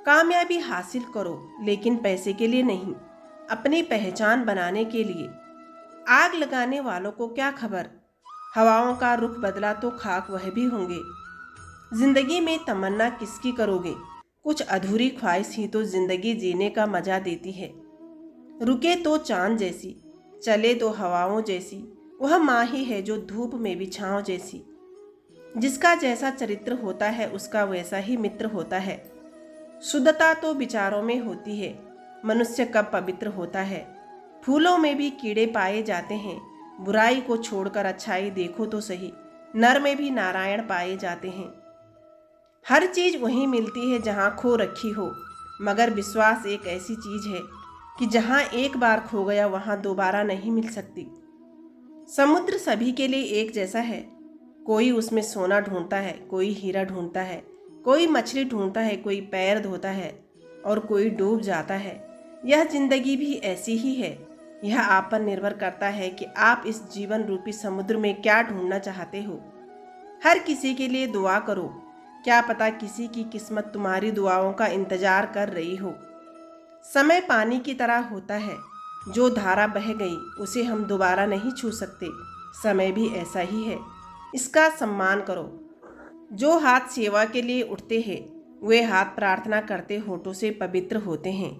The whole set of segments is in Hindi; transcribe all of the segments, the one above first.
कामयाबी हासिल करो, लेकिन पैसे के लिए नहीं, अपनी पहचान बनाने के लिए। आग लगाने वालों को क्या खबर, हवाओं का रुख बदला तो खाक वह भी होंगे। जिंदगी में तमन्ना किसकी करोगे, कुछ अधूरी ख्वाहिश ही तो जिंदगी जीने का मजा देती है। रुके तो चांद जैसी, चले तो हवाओं जैसी, वह माँ ही है जो धूप में भी छाँव जैसी। जिसका जैसा चरित्र होता है उसका वैसा ही मित्र होता है। शुद्धता तो विचारों में होती है, मनुष्य कब पवित्र होता है। फूलों में भी कीड़े पाए जाते हैं, बुराई को छोड़कर अच्छाई देखो तो सही, नर में भी नारायण पाए जाते हैं। हर चीज वहीं मिलती है जहां खो रखी हो, मगर विश्वास एक ऐसी चीज है कि जहां एक बार खो गया वहां दोबारा नहीं मिल सकती। समुद्र सभी के लिए एक जैसा है, कोई उसमें सोना ढूंढता है, कोई हीरा ढूंढता है, कोई मछली ढूंढता है, कोई पैर धोता है और कोई डूब जाता है। यह जिंदगी भी ऐसी ही है। यह आप पर निर्भर करता है कि आप इस जीवन रूपी समुद्र में क्या ढूंढना चाहते हो। हर किसी के लिए दुआ करो, क्या पता किसी की किस्मत तुम्हारी दुआओं का इंतजार कर रही हो। समय पानी की तरह होता है, जो धारा बह गई उसे हम दोबारा नहीं छू सकते। समय भी ऐसा ही है, इसका सम्मान करो। जो हाथ सेवा के लिए उठते हैं वे हाथ प्रार्थना करते होठों से पवित्र होते हैं।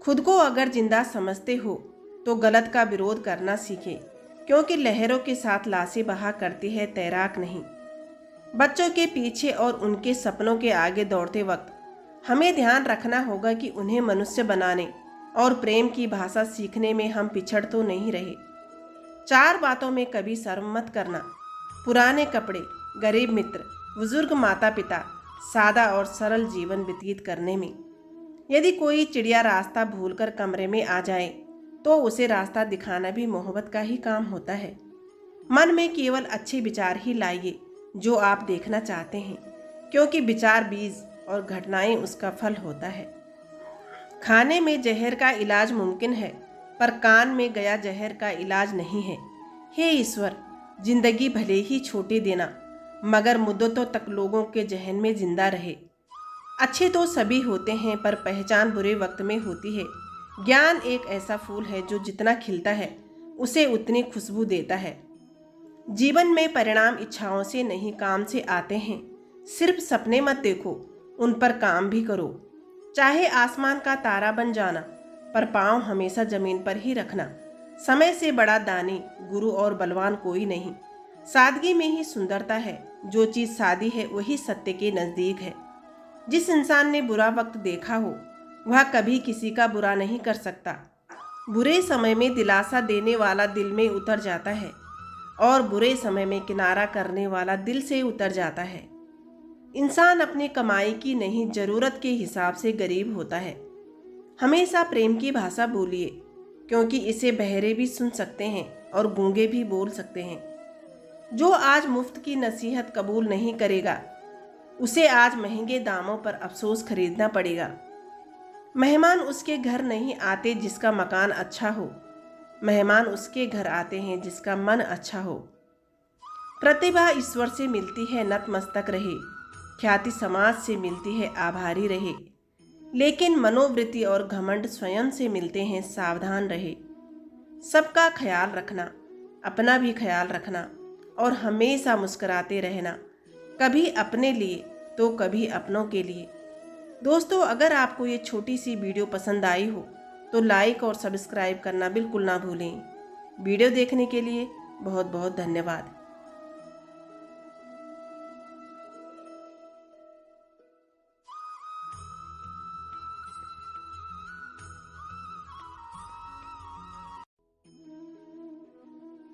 खुद को अगर जिंदा समझते हो तो गलत का विरोध करना सीखें, क्योंकि लहरों के साथ लाशें बहा करती है, तैराक नहीं। बच्चों के पीछे और उनके सपनों के आगे दौड़ते वक्त हमें ध्यान रखना होगा कि उन्हें मनुष्य बनाने और प्रेम की भाषा सीखने में हम पिछड़ तो नहीं रहे। चार बातों में कभी शर्म मत करना, पुराने कपड़े, गरीब मित्र, बुजुर्ग माता पिता, सादा और सरल जीवन व्यतीत करने में। यदि कोई चिड़िया रास्ता भूलकर कमरे में आ जाए तो उसे रास्ता दिखाना भी मोहब्बत का ही काम होता है। मन में केवल अच्छे विचार ही लाइए जो आप देखना चाहते हैं, क्योंकि विचार बीज और घटनाएं उसका फल होता है। खाने में जहर का इलाज मुमकिन है, पर कान में गया जहर का इलाज नहीं है। हे ईश्वर, जिंदगी भले ही छोटी देना, मगर मुद्दतों तक लोगों के जहन में जिंदा रहे। अच्छे तो सभी होते हैं, पर पहचान बुरे वक्त में होती है। ज्ञान एक ऐसा फूल है जो जितना खिलता है उसे उतनी खुशबू देता है। जीवन में परिणाम इच्छाओं से नहीं काम से आते हैं। सिर्फ सपने मत देखो, उन पर काम भी करो। चाहे आसमान का तारा बन जाना, पर पाँव हमेशा जमीन पर ही रखना। समय से बड़ा दानी, गुरु और बलवान कोई नहीं। सादगी में ही सुंदरता है, जो चीज़ सादी है वही सत्य के नज़दीक है। जिस इंसान ने बुरा वक्त देखा हो वह कभी किसी का बुरा नहीं कर सकता। बुरे समय में दिलासा देने वाला दिल में उतर जाता है और बुरे समय में किनारा करने वाला दिल से उतर जाता है। इंसान अपनी कमाई की नहीं, जरूरत के हिसाब से गरीब होता है। हमेशा प्रेम की भाषा बोलिए, क्योंकि इसे बहरे भी सुन सकते हैं और गूंगे भी बोल सकते हैं। जो आज मुफ्त की नसीहत कबूल नहीं करेगा उसे आज महंगे दामों पर अफसोस खरीदना पड़ेगा। मेहमान उसके घर नहीं आते जिसका मकान अच्छा हो, मेहमान उसके घर आते हैं जिसका मन अच्छा हो। प्रतिभा ईश्वर से मिलती है, नतमस्तक रहे। ख्याति समाज से मिलती है, आभारी रहे। लेकिन मनोवृत्ति और घमंड स्वयं से मिलते हैं, सावधान रहे। सबका ख्याल रखना, अपना भी ख्याल रखना और हमेशा मुस्कुराते रहना, कभी अपने लिए तो कभी अपनों के लिए। दोस्तों, अगर आपको ये छोटी सी वीडियो पसंद आई हो तो लाइक और सब्सक्राइब करना बिल्कुल ना भूलें। वीडियो देखने के लिए बहुत बहुत धन्यवाद।